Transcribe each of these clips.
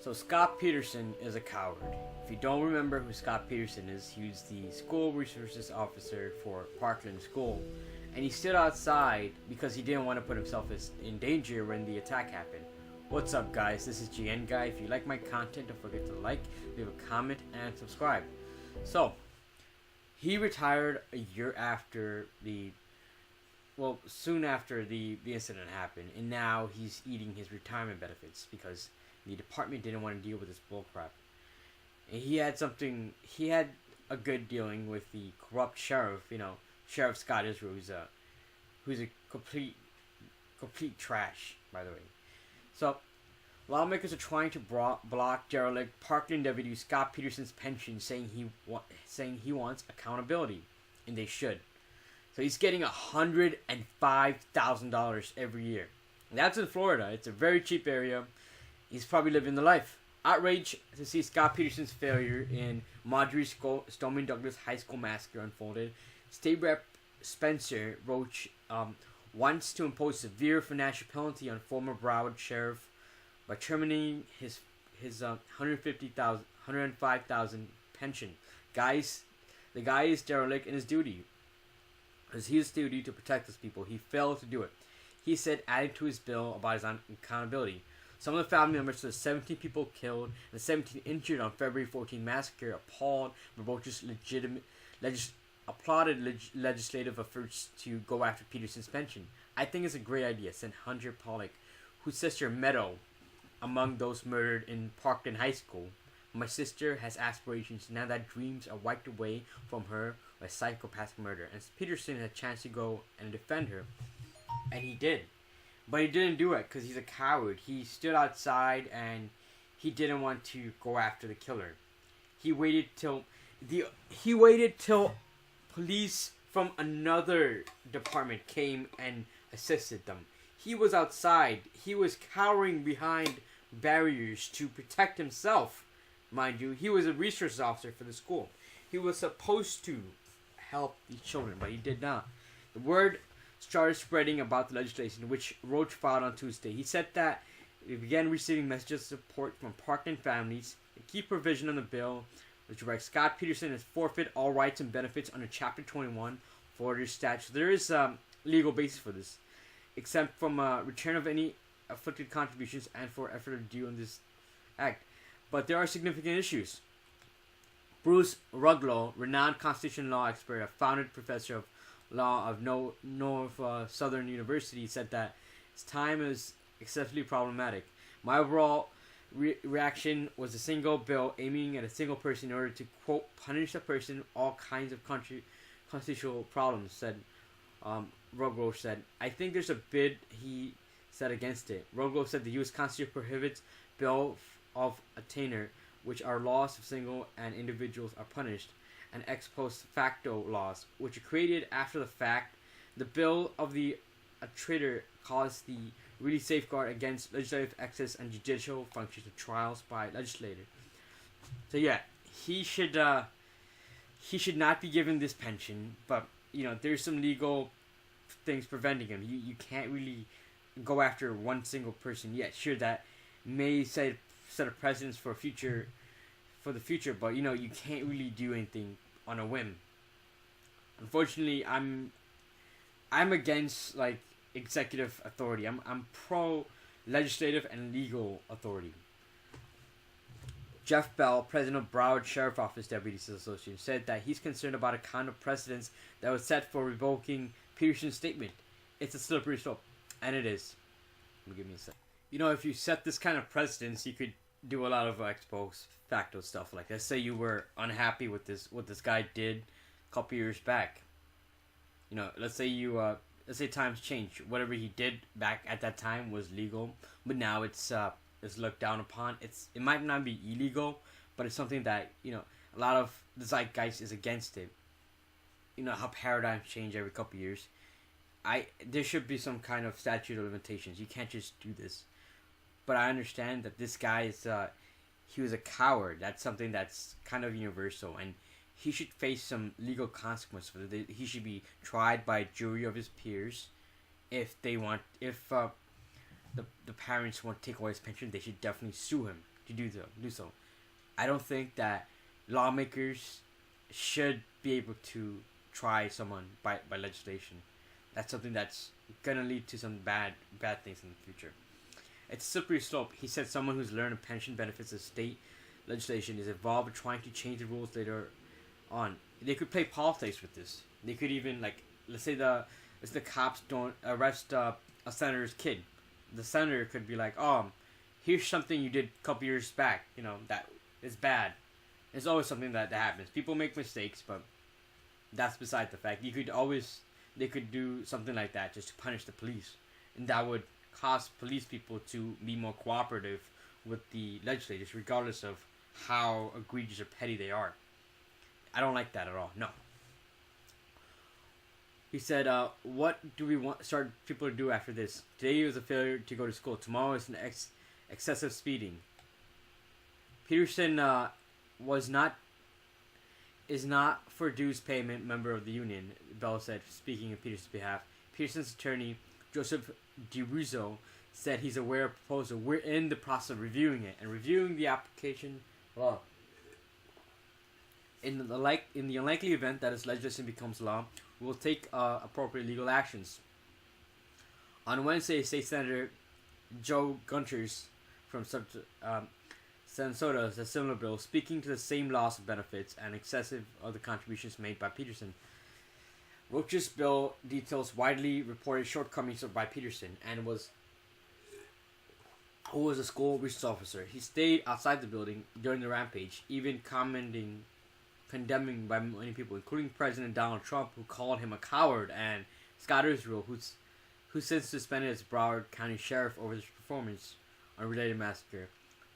So Scot Peterson is a coward. If you don't remember who Scot Peterson is, he was the school resources officer for Parkland School, and he stood outside because he didn't want to put himself in danger when the attack happened. What's up, guys? This is GN Guy. If you like my content, don't forget to like, leave a comment, and subscribe. So, he retired a year after soon after the incident happened, and now he's eating his retirement benefits because the department didn't want to deal with this bullcrap. And he had a good dealing with the corrupt sheriff, Sheriff Scott Israel, who's a complete trash, by the way. So, lawmakers are trying to block derelict Parkland deputy Scot Peterson's pension, saying he wants accountability, and they should. So he's getting $105,000 every year. And that's in Florida. It's a very cheap area. He's probably living the life. Outraged to see Scot Peterson's failure in Marjory's Stoneman Douglas High School massacre unfolded, State Rep Spencer Roach wants to impose severe financial penalty on former Broward Sheriff by terminating his $105,000 pension. Guys, the guy is derelict in his duty. It's his duty to protect his people. He failed to do it. He said, adding to his bill about his accountability. Some of the family members of the 17 people killed and 17 injured on February 14 massacre appalled Roach's applauded legislative efforts to go after Peterson's pension. I think it's a great idea, said Hunter Pollack, whose sister Meadow, among those murdered in Parkland High School. My sister has aspirations now that dreams are wiped away from her by psychopathic murder. And Peterson had a chance to go and defend her. And he did. But he didn't do it because he's a coward. He stood outside and he didn't want to go after the killer. He waited till police from another department came and assisted them. He was outside. He was cowering behind barriers to protect himself. Mind you, he was a resource officer for the school. He was supposed to help the children, but he did not. The word started spreading about the legislation, which Roach filed on Tuesday. He said that he began receiving messages of support from Parkland families. The key provision on the bill, which directs Scot Peterson to forfeit all rights and benefits under Chapter 21 Florida statute. There is legal basis for this, except from return of any afflicted contributions and for effort due in this act. But there are significant issues. Bruce Ruglow, renowned constitutional law expert, a founded professor of law of North Southern University, said that his time is excessively problematic. My overall reaction was a single bill aiming at a single person in order to, quote, punish the person all kinds of constitutional problems, said Ruglow said. I think there's a bid, he said, against it. Ruglow said the U.S. Constitution prohibits bill of attainder, which are laws of single and individuals are punished, and ex post facto laws, which are created after the fact. The bill of the traitor calls the really safeguard against legislative access and judicial functions of trials by legislators. So yeah, he should not be given this pension, but there's some legal things preventing him. You can't really go after one single person yet. Sure, that may set a precedence for the future, but you can't really do anything on a whim. Unfortunately, I'm against executive authority. I'm pro legislative and legal authority. Jeff Bell, president of Broward Sheriff Office Deputies Association, said that he's concerned about a kind of precedence that was set for revoking Peterson's statement. It's a slippery slope, and it is. Give me a sec. If you set this kind of precedence, you could do a lot of ex post facto stuff. Like, let's say you were unhappy with what this guy did a couple years back. Let's say times change. Whatever he did back at that time was legal, but now it's looked down upon. It might not be illegal, but it's something that a lot of the zeitgeist is against it. How paradigms change every couple years. There should be some kind of statute of limitations. You can't just do this. But I understand that this guy he was a coward. That's something that's kind of universal, and he should face some legal consequences for it. He should be tried by a jury of his peers. If the parents want to take away his pension, they should definitely sue him to do so. I don't think that lawmakers should be able to try someone by legislation. That's something that's gonna lead to some bad things in the future. It's a slippery slope. He said someone who's learned of pension benefits of state legislation is involved in trying to change the rules later on. They could play politics with this. They could even, like, let's say the cops don't arrest a senator's kid. The senator could be like, here's something you did a couple years back, that is bad. It's always something that happens. People make mistakes, but that's beside the fact. They could do something like that just to punish the police. And that would cause police people to be more cooperative with the legislators, regardless of how egregious or petty they are. I don't like that at all. No. He said, what do we want start people to do after this? Today was a failure to go to school. Tomorrow is an excessive speeding. Peterson is not for dues payment member of the union, Bell said, speaking on Peterson's behalf. Peterson's attorney, Joseph DeRusso, said he's aware of the proposal. We're in the process of reviewing it and reviewing the application. Well, in the unlikely event that this legislation becomes law, we will take appropriate legal actions. On Wednesday, State Senator Joe Gunters from Sarasota, a similar bill, speaking to the same loss of benefits and excessive other contributions made by Peterson. Roach's bill details widely reported shortcomings by Peterson and who was a school resource officer. He stayed outside the building during the rampage, even condemning by many people, including President Donald Trump, who called him a coward, and Scott Israel, who since suspended as Broward County Sheriff over his performance on a related massacre.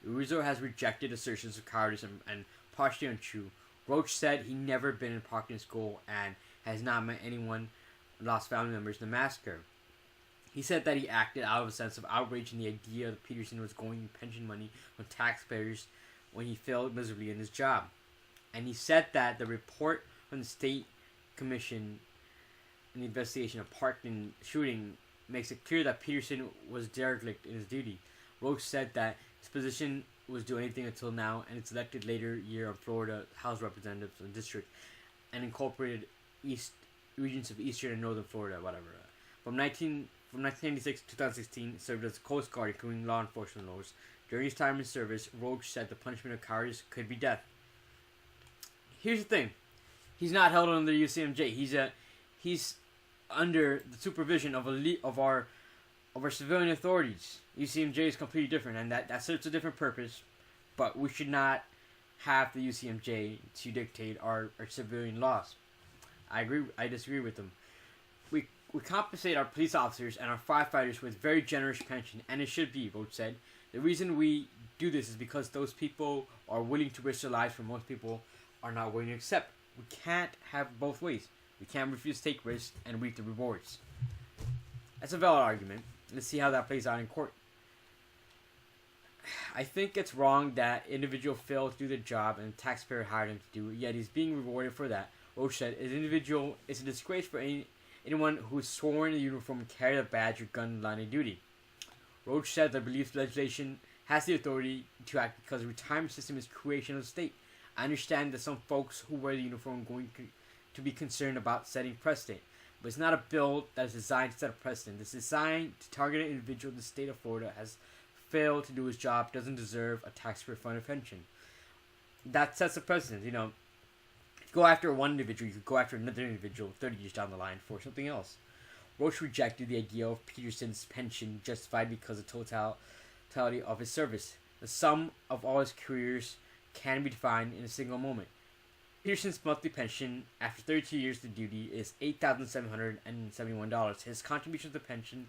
Rizzo has rejected assertions of cowardice and partially untrue. Roach said he never been in Parkland school and has not met anyone lost family members in the massacre. He said that he acted out of a sense of outrage in the idea that Peterson was going pension money from taxpayers when he failed miserably in his job. And he said that the report from the State Commission in the investigation of Parkland shooting makes it clear that Peterson was derelict in his duty. Roach said that his position was doing anything until now, and it's elected later year of Florida House of Representatives and District, and incorporated regions of Eastern and Northern Florida, whatever. From 1996 to 2016, served as a Coast Guard, including law enforcement roles. During his time in service, Roach said the punishment of cowardice could be death. Here's the thing: he's not held under the UCMJ. He's under the supervision of our civilian authorities. UCMJ is completely different, and that serves a different purpose. But we should not have the UCMJ to dictate our civilian laws. I disagree with them. We compensate our police officers and our firefighters with very generous pension, and it should be, Roach said. The reason we do this is because those people are willing to risk their lives, for most people are not willing to accept. We can't have both ways. We can't refuse to take risks and reap the rewards. That's a valid argument. Let's see how that plays out in court. I think it's wrong that individual failed to do the job and the taxpayer hired him to do it, yet he's being rewarded for that. Roach said, "As an individual, it's a disgrace for anyone who is sworn in the uniform and carry a badge or gun in line of duty." Roach said that believes legislation has the authority to act because the retirement system is creation of the state. I understand that some folks who wear the uniform are going to be concerned about setting precedent, but it's not a bill that is designed to set a precedent. It's designed to target an individual in the state of Florida has failed to do his job, doesn't deserve a taxpayer-funded pension. That sets a precedent. If you go after one individual, you could go after another individual 30 years down the line for something else. Roach rejected the idea of Peterson's pension justified because of the totality of his service. The sum of all his careers can be defined in a single moment. Peterson's monthly pension after 32 years of duty is $8,771. His contribution to the pension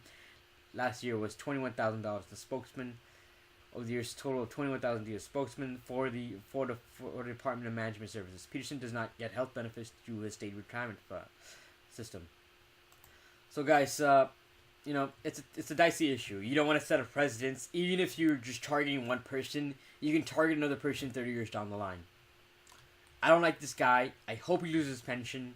last year was $21,000. The spokesman of the year's total of $21,000. Spokesman for the Department of Management Services. Peterson does not get health benefits through his state retirement system. So, guys, it's a dicey issue. You don't want to set a precedence. Even if you're just targeting one person, you can target another person 30 years down the line. I don't like this guy. I hope he loses his pension,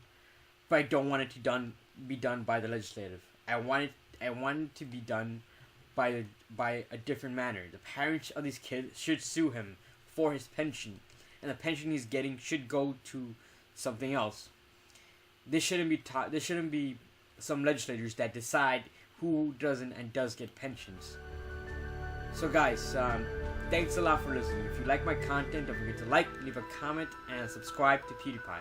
but I don't want it to be done by the legislative. I want it to be done by a different manner. The parents of these kids should sue him for his pension, and the pension he's getting should go to something else. This shouldn't be There shouldn't be some legislators that decide who doesn't and does get pensions. So guys, thanks a lot for listening. If you like my content, don't forget to like, leave a comment, and subscribe to PewDiePie.